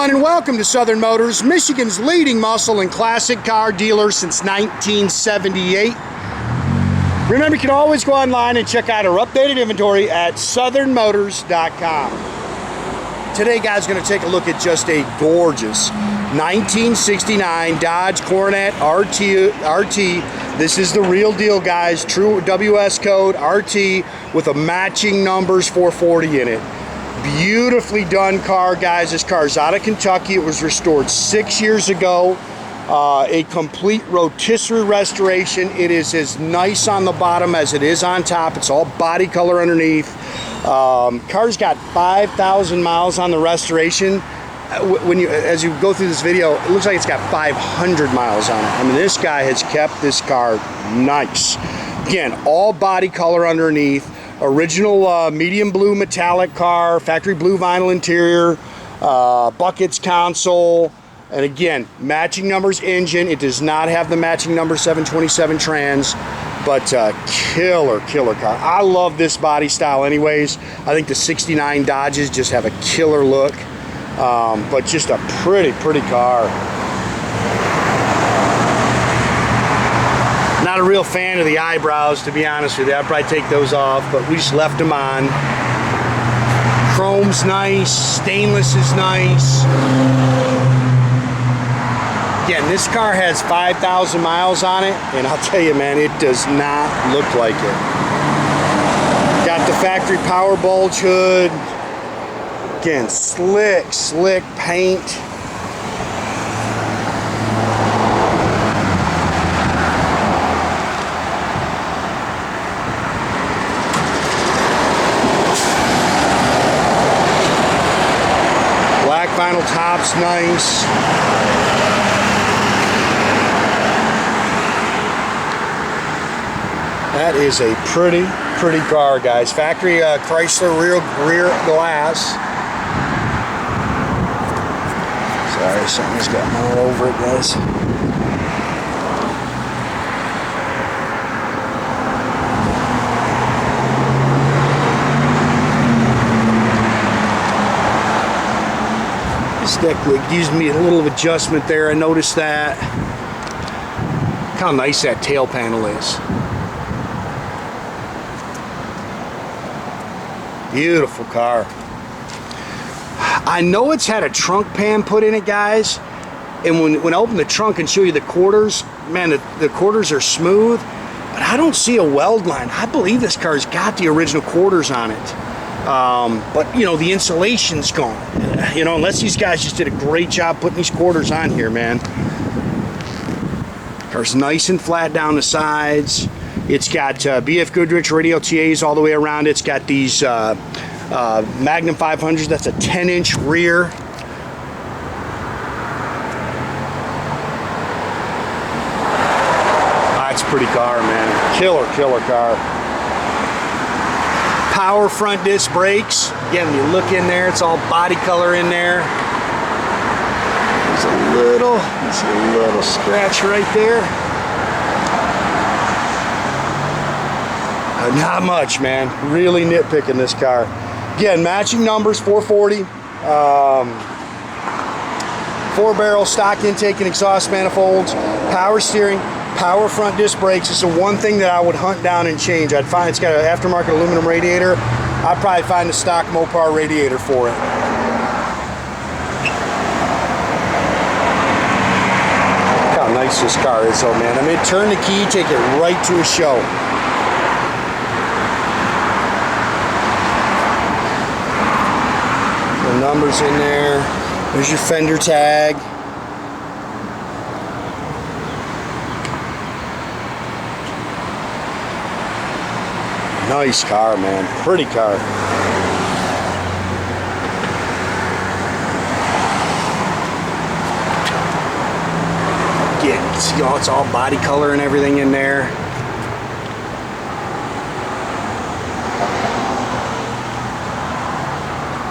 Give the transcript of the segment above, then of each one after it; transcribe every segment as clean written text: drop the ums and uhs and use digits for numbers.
everyone, and welcome to Southern Motors, Michigan's leading muscle and classic car dealer since 1978. Remember, you can always go online and check out our updated inventory at southernmotors.com. Today, guys, going to take a look at just a gorgeous 1969 Dodge Coronet RT. This is the real deal, guys. True WS code RT with a matching numbers 440 in it. Beautifully done car, guys. This car is out of Kentucky. It was restored 6 years ago. A complete rotisserie restoration. It is as nice on the bottom as it is on top. It's all body color underneath. Car's got 5,000 miles on the restoration. As you go through this video, it looks like it's got 500 miles on it. I mean, this guy has kept this car nice. Again, all body color underneath. Original medium blue metallic car, factory blue vinyl interior, buckets console, and again, matching numbers engine. It does not have the matching number 727 trans, but killer car. I love this body style anyways. I think the 69 Dodges just have a killer look, but just a pretty car. Not a real fan of the eyebrows, to be honest with you. I'd probably take those off, but we just left them on. Chrome's nice, stainless is nice. Again, this car has 5,000 miles on it, and I'll tell you, man, it does not look like it. Got the factory power bulge hood. Again, slick paint. Black vinyl top's nice. That is a pretty car, guys. Factory Chrysler rear glass. Sorry, something's gotten all over it, guys. This deck gives me a little adjustment there. I noticed that. Look how nice that tail panel is. Beautiful car. I know it's had a trunk pan put in it, guys, and when I open the trunk and show you the quarters, man, the quarters are smooth, but I don't see a weld line. I believe this car's got the original quarters on it, but you know, the insulation's gone, you know, unless these guys just did a great job putting these quarters on here, man. Car's nice and flat down the sides. It's got BF Goodrich Radial TAs all the way around. It's got these Magnum 500s. That's a 10-inch rear. That's a pretty car, man. Killer car. Power front disc brakes. Again, when you look in there, it's all body color in there. There's a little scratch right there. Not much, man. Really nitpicking this car. Again, matching numbers 440. 4-barrel stock intake and exhaust manifolds. Power steering. Power front disc brakes. It's the one thing that I would hunt down and change. I'd find it's got an aftermarket aluminum radiator. I'd probably find a stock Mopar radiator for it. Look how nice this car is, though, man. I mean, turn the key, take it right to a show. Numbers in there. There's your fender tag. Nice car, man. Pretty car. Again, see, you know, it's all body color and everything in there.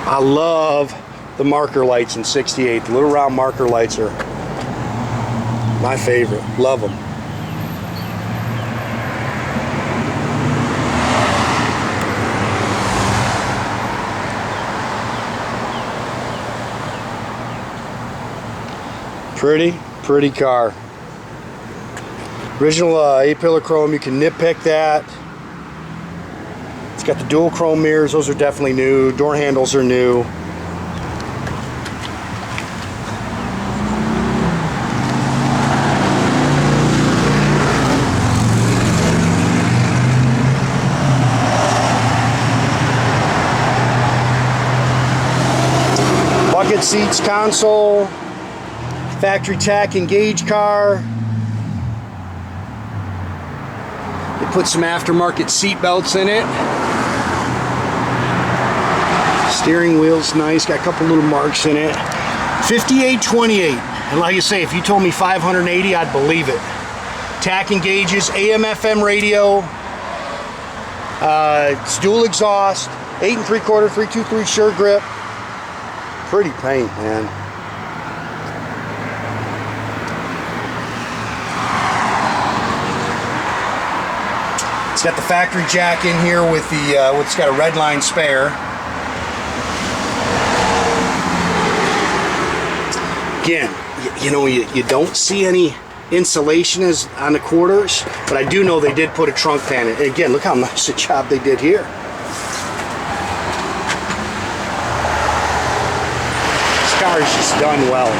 I love the marker lights in 68. The little round marker lights are my favorite. Love them. Pretty car. Original A-pillar chrome, you can nitpick that. It's got the dual chrome mirrors, those are definitely new. Door handles are new. Bucket seats, console, factory tach and gauge car. They put some aftermarket seat belts in it. Steering wheel's nice, got a couple little marks in it. 5828, and like I say, if you told me 580, I'd believe it. Tach and gauges, AM FM radio, it's dual exhaust, 8 3/4, 323 sure grip. Pretty paint, man. It's got the factory jack in here with the it's got a red line spare. Again, you know, you don't see any insulation as on the quarters, but I do know they did put a trunk pan in. And again, look how nice a job they did here. This car is just done well.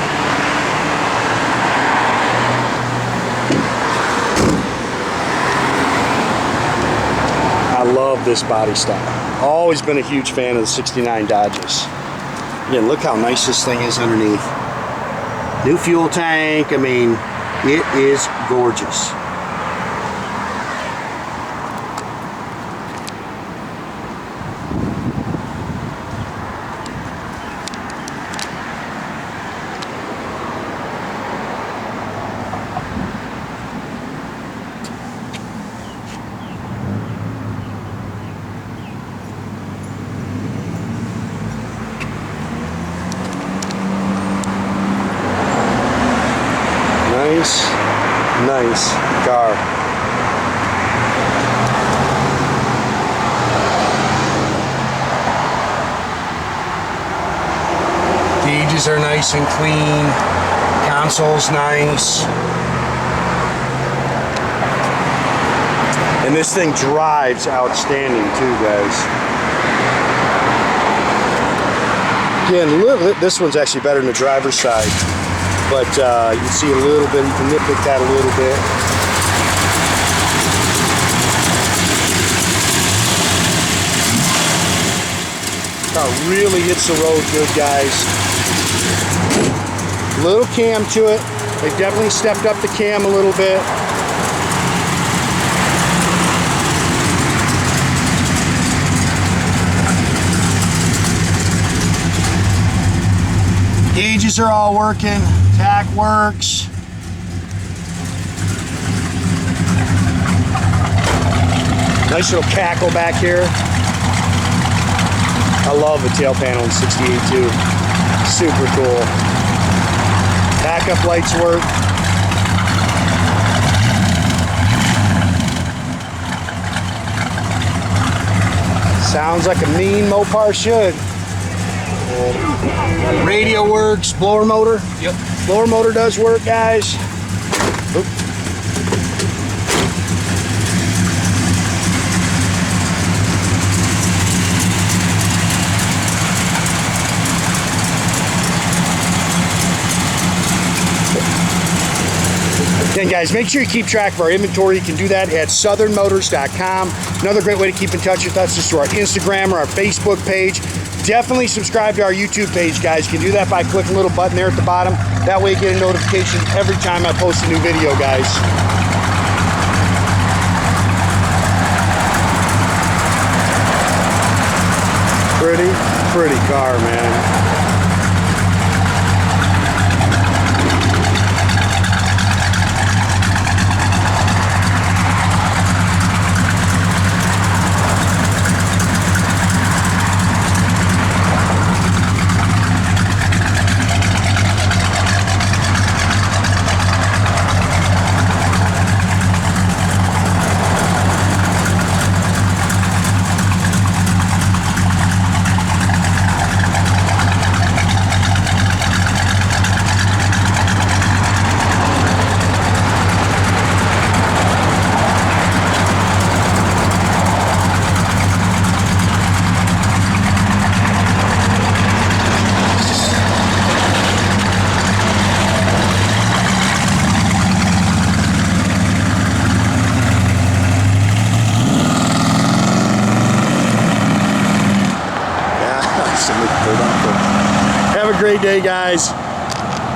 I love this body style. Always been a huge fan of the 69 Dodges. Again, look how nice this thing is underneath. New fuel tank, I mean, it is gorgeous. Nice car. Gauges are nice and clean. Console's nice. And this thing drives outstanding too, guys. Again, this one's actually better than the driver's side. But you see a little bit, you can nitpick that a little bit. Car really hits the road good, guys. Little cam to it. They've definitely stepped up the cam a little bit. Gauges are all working. Tach works. Nice little cackle back here. I love the tail panel in 68 too. Super cool. Backup lights work. Sounds like a mean Mopar should. Radio works, blower motor. Yep. Blower motor does work, guys. Oop. Again, guys, make sure you keep track of our inventory. You can do that at southernmotors.com. Another great way to keep in touch with us is through our Instagram or our Facebook page. Definitely subscribe to our YouTube page, guys. You can do that by clicking a little button there at the bottom. That way you get a notification every time I post a new video, guys. Pretty car, man. great day, guys.